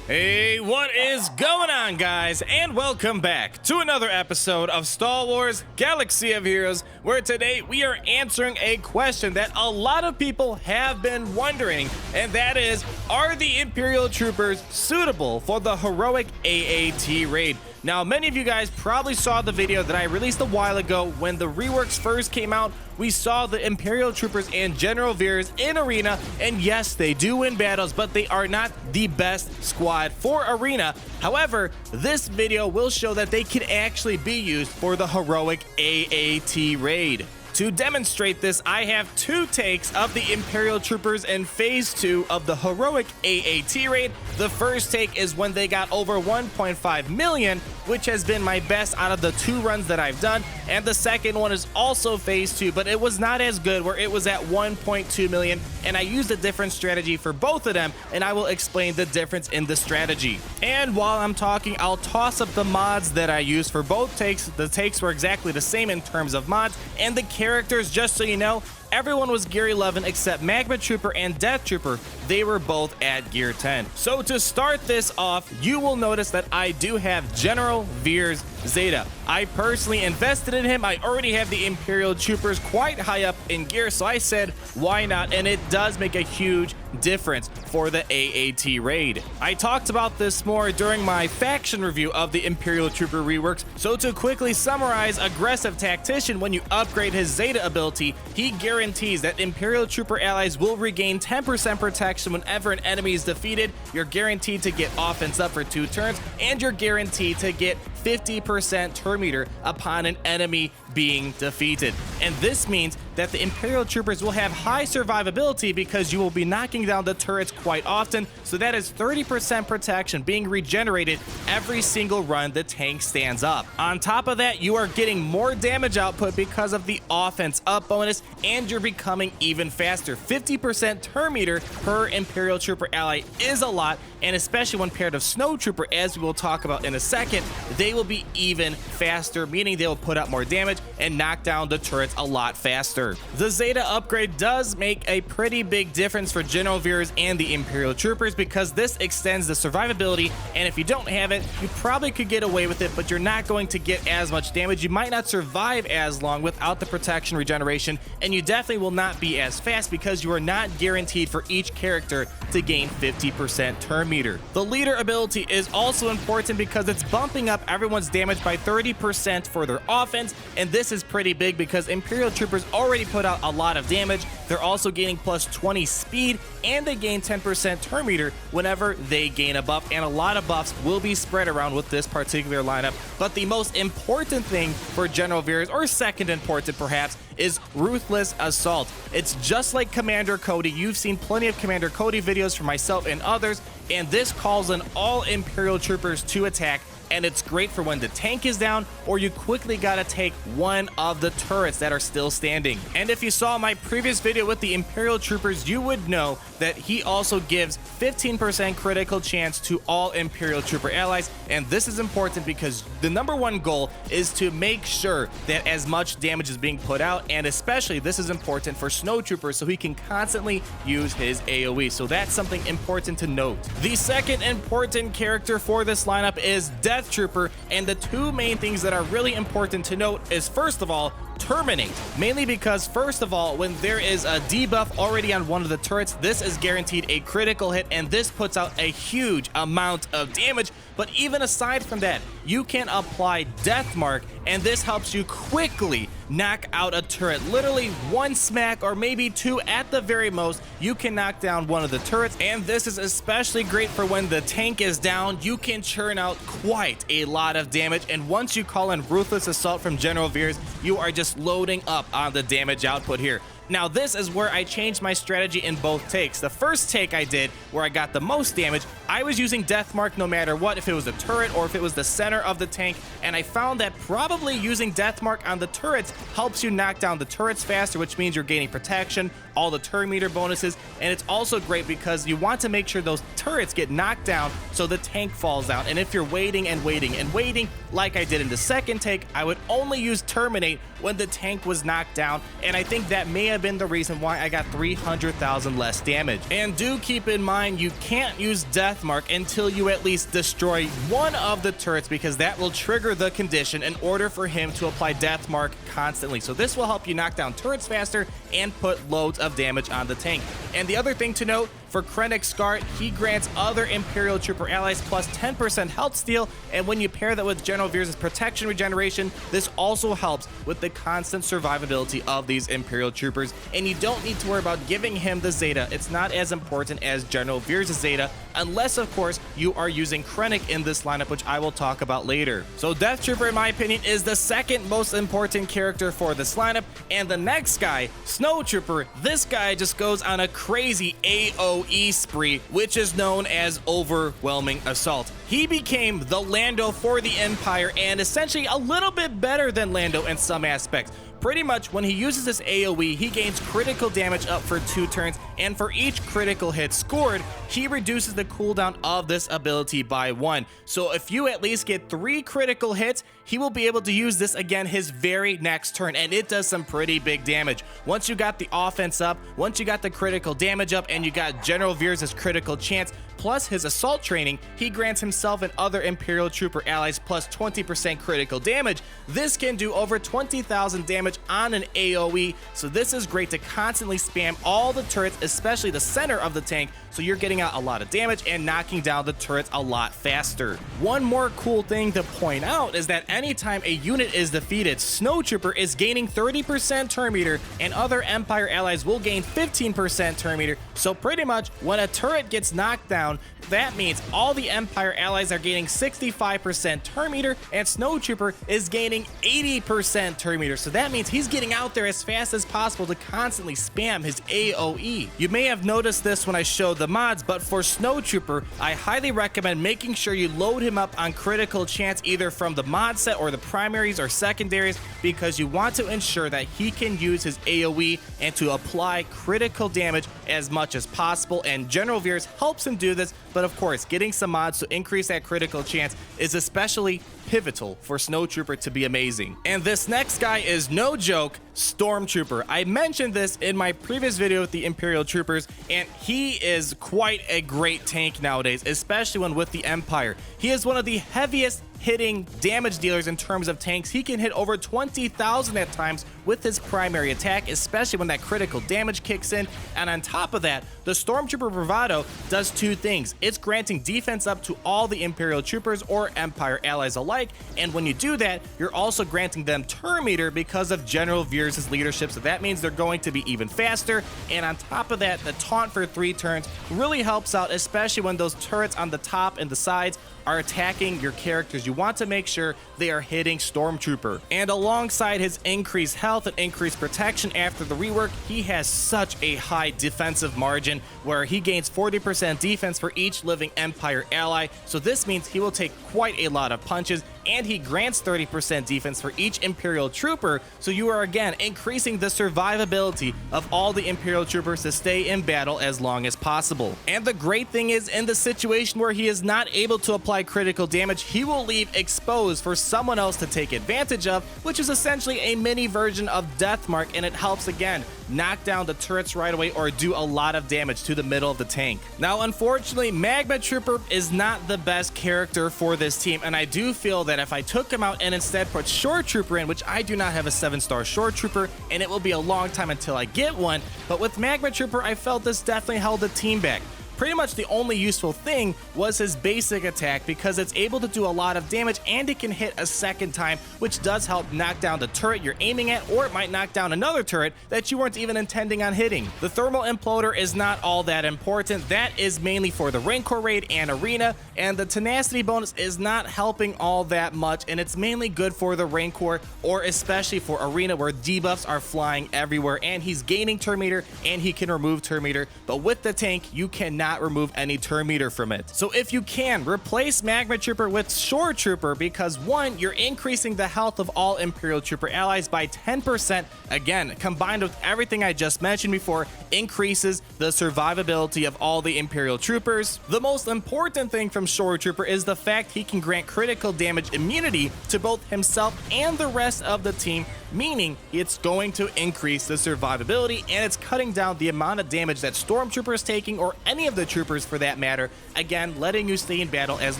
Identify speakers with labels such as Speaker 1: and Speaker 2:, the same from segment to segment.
Speaker 1: Hey, what is going on, guys? And welcome back to another episode of Star Wars Galaxy of Heroes, where today we are answering a question that a lot of people have been wondering, and that is, are the Imperial troopers suitable for the heroic AAT raid? Now, many of you guys probably saw the video that I released a while ago when the reworks first came out. We saw the Imperial troopers and General Veers in Arena, and yes, they do win battles, but they are not the best squad for Arena. However, this video will show that they can actually be used for the heroic AAT raid. To demonstrate this, I have two takes of the Imperial troopers in Phase 2 of the heroic AAT raid. The first take is when they got over 1.5 million, which has been my best out of the two runs that I've done. And the second one is also Phase 2, but it was not as good, where it was at 1.2 million. And I used a different strategy for both of them, and I will explain the difference in the strategy. And while I'm talking, I'll toss up the mods that I used for both takes. The takes were exactly the same in terms of mods, and the characters, just so you know, everyone was gear 11 except Magmatrooper and Death Trooper. They were both at gear 10. So to start this off, you will notice that I do have General Veers Zeta. I personally invested in him. I already have the Imperial troopers quite high up in gear, so I said, why not? And it does make a huge difference for the AAT raid. I talked about this more during my faction review of the Imperial Trooper reworks. So to quickly summarize, Aggressive Tactician, when you upgrade his Zeta ability, he guarantees that Imperial Trooper allies will regain 10% protection whenever an enemy is defeated. You're guaranteed to get offense up for 2 turns, and you're guaranteed to get 50% turn meter upon an enemy being defeated. And this means that the Imperial troopers will have high survivability because you will be knocking down the turrets quite often, so that is 30% protection being regenerated every single run the tank stands up. On top of that, you are getting more damage output because of the offense up bonus, and you're becoming even faster. 50% turn meter per Imperial trooper ally is a lot, and especially when paired with Snowtrooper, as we will talk about in a second, they will be even faster, meaning they will put out more damage and knock down the turrets a lot faster. The Zeta upgrade does make a pretty big difference for General Veers and the Imperial troopers because this extends the survivability, and if you don't have it, you probably could get away with it, but you're not going to get as much damage. You might not survive as long without the protection regeneration, and you definitely will not be as fast because you are not guaranteed for each character to gain 50% turn meter. The leader ability is also important because it's bumping up everyone's damage by 30% for their offense, and this is pretty big because Imperial troopers already put out a lot of damage. They're also gaining plus 20 speed, and they gain 10% turn meter whenever they gain a buff, and a lot of buffs will be spread around with this particular lineup. But the most important thing for General Veers, or second important perhaps, is Ruthless Assault. It's just like Commander Cody. You've seen plenty of Commander Cody videos from myself and others, and this calls on all Imperial troopers to attack, and it's great for when the tank is down or you quickly gotta take one of the turrets that are still standing. And if you saw my previous video with the Imperial troopers, you would know that he also gives 15% critical chance to all Imperial trooper allies, and this is important because the #1 goal is to make sure that as much damage is being put out, and especially this is important for Snowtrooper so he can constantly use his AoE. So that's something important to note. The second important character for this lineup is Death Trooper, and the two main things that are really important to note is, first of all, terminate, mainly because, first of all, when there is a debuff already on one of the turrets, this is guaranteed a critical hit, and this puts out a huge amount of damage. But even aside from that, you can apply Death Mark, and this helps you quickly knock out a turret. Literally one smack, or maybe 2 at the very most, you can knock down one of the turrets, and this is especially great for when the tank is down. You can churn out quite a lot of damage, and once you call in Ruthless Assault from General Veers, you are just loading up on the damage output here. Now this is where I changed my strategy in both takes. The first take I did, where I got the most damage, I was using Death Mark no matter what, if it was a turret or if it was the center of the tank, and I found that probably using Death Mark on the turrets helps you knock down the turrets faster, which means you're gaining protection, all the turn meter bonuses, and it's also great because you want to make sure those turrets get knocked down so the tank falls out. And if you're waiting and waiting and waiting, like I did in the second take, I would only use Terminate when the tank was knocked down, and I think that may have been the reason why I got 300,000 less damage. And do keep in mind, you can't use Death Mark until you at least destroy one of the turrets, because that will trigger the condition in order for him to apply Death Mark constantly. So this will help you knock down turrets faster and put loads of damage on the tank. And the other thing to note, for Krennic's Scar, he grants other Imperial Trooper allies plus 10% health steal, and when you pair that with General Veers' protection regeneration, this also helps with the constant survivability of these Imperial Troopers, and you don't need to worry about giving him the Zeta. It's not as important as General Veers' Zeta, unless of course you are using Krennic in this lineup, which I will talk about later. So Death Trooper, in my opinion, is the second most important character for this lineup, and the next guy, Snowtrooper, this guy just goes on a crazy AoE spree, which is known as Overwhelming Assault. He became the Lando for the Empire, and essentially a little bit better than Lando in some aspects. Pretty much when he uses this AoE, he gains critical damage up for 2 turns, and for each critical hit scored, he reduces the cooldown of this ability by 1. So if you at least get 3 critical hits, he will be able to use this again his very next turn, and it does some pretty big damage. Once you got the offense up, once you got the critical damage up, and you got General Veers' critical chance, plus his assault training, he grants himself and other Imperial Trooper allies plus 20% critical damage. This can do over 20,000 damage on an AoE, so this is great to constantly spam all the turrets, especially the center of the tank, so you're getting out a lot of damage and knocking down the turrets a lot faster. One more cool thing to point out is that anytime a unit is defeated, Snowtrooper is gaining 30% turn meter, and other Empire allies will gain 15% turn meter, so pretty much when a turret gets knocked down, that means all the Empire allies are gaining 65% turn meter, and Snowtrooper is gaining 80% turn meter. So that means he's getting out there as fast as possible to constantly spam his AoE. You may have noticed this when I showed the mods, but for Snowtrooper, I highly recommend making sure you load him up on critical chance either from the mod set or the primaries or secondaries, because you want to ensure that he can use his AoE and to apply critical damage as much as possible, and General Veers helps him do this. But of course, getting some mods to increase that critical chance is especially pivotal for Snowtrooper to be amazing. And this next guy is no joke, Stormtrooper. I mentioned this in my previous video with the Imperial Troopers, and he is quite a great tank nowadays, especially when with the Empire. He is one of the heaviest hitting damage dealers in terms of tanks. He can hit over 20,000 at times with his primary attack, especially when that critical damage kicks in. And on top of that, the Stormtrooper Bravado does 2 things. It's granting defense up to all the Imperial Troopers or Empire allies alike, and when you do that, you're also granting them turn meter because of General Veers' leadership, so that means they're going to be even faster. And on top of that, the taunt for 3 turns really helps out, especially when those turrets on the top and the sides are attacking your characters. You want to make sure they are hitting Stormtrooper. And alongside his increased health and increased protection after the rework, he has such a high defensive margin where he gains 40% defense for each living Empire ally. So this means he will take quite a lot of punches, and he grants 30% defense for each Imperial Trooper, so you are again increasing the survivability of all the Imperial Troopers to stay in battle as long as possible. And the great thing is, in the situation where he is not able to apply critical damage, he will leave exposed for someone else to take advantage of, which is essentially a mini version of Death Mark, and it helps again knock down the turrets right away or do a lot of damage to the middle of the tank. Now, unfortunately, Magmatrooper is not the best character for this team, and I do feel that if I took him out and instead put Shore Trooper in, which I do not have a 7-star Shore Trooper, and it will be a long time until I get one, but with Magmatrooper, I felt this definitely held the team back. Pretty much the only useful thing was his basic attack, because it's able to do a lot of damage and it can hit a second time, which does help knock down the turret you're aiming at, or it might knock down another turret that you weren't even intending on hitting. The thermal imploder is not all that important. That is mainly for the Rancor raid and arena, and the tenacity bonus is not helping all that much, and it's mainly good for the Rancor or especially for arena where debuffs are flying everywhere, and he's gaining turn meter and he can remove turn meter, but with the tank you cannot remove any turn meter from it. So if you can, replace Magmatrooper with Shore Trooper, because 1, you're increasing the health of all Imperial Trooper allies by 10%. Again, combined with everything I just mentioned before, increases the survivability of all the Imperial Troopers. The most important thing from Shore Trooper is the fact he can grant critical damage immunity to both himself and the rest of the team, meaning it's going to increase the survivability and it's cutting down the amount of damage that Stormtrooper is taking, or any of the troopers for that matter, again letting you stay in battle as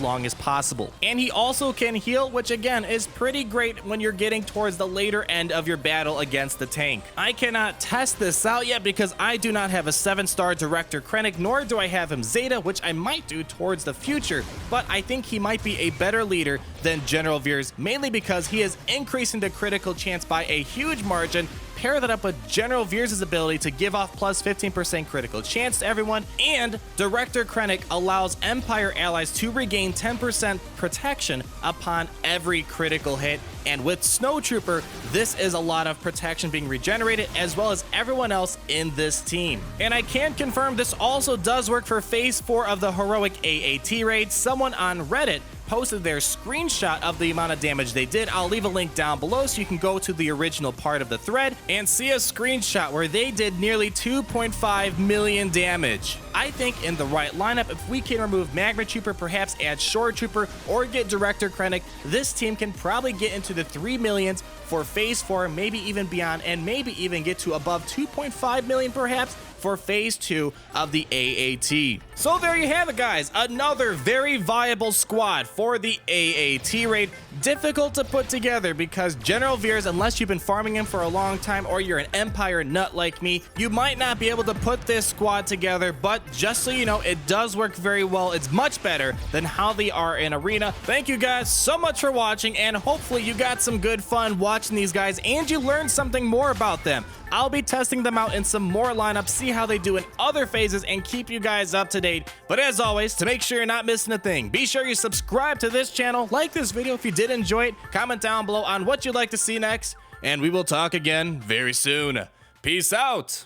Speaker 1: long as possible. And he also can heal, which again is pretty great when you're getting towards the later end of your battle against the tank. I cannot test this out yet because I do not have a 7-star Director Krennic, nor do I have him Zeta, which I might do towards the future, but I think he might be a better leader than General Veers, mainly because he is increasing the critical chance by a huge margin. Pair that up with General Veers' ability to give off plus 15% critical chance to everyone, and Director Krennic allows Empire allies to regain 10% protection upon every critical hit. And with Snowtrooper, this is a lot of protection being regenerated, as well as everyone else in this team. And I can confirm this also does work for Phase 4 of the heroic AAT raid. Someone on Reddit posted their screenshot of the amount of damage they did. I'll leave a link down below so you can go to the original part of the thread and see a screenshot where they did nearly 2.5 million damage. I think in the right lineup, if we can remove Magmatrooper, perhaps add Stormtrooper, or get Director Krennic, this team can probably get into the 3 millions for Phase 4, maybe even beyond, and maybe even get to above 2.5 million perhaps for Phase 2 of the AAT. So there you have it, guys. Another very viable squad for the AAT raid. Difficult to put together because General Veers, unless you've been farming him for a long time or you're an Empire nut like me, you might not be able to put this squad together, but just so you know, it does work very well. It's much better than how they are in Arena. Thank you guys so much for watching, and hopefully you got some good fun watching these guys and you learned something more about them. I'll be testing them out in some more lineups, see how they do in other phases, and keep you guys up to date. But as always, to make sure you're not missing a thing, be sure you subscribe to this channel, like this video if you did enjoy it, comment down below on what you'd like to see next, and we will talk again very soon. Peace out.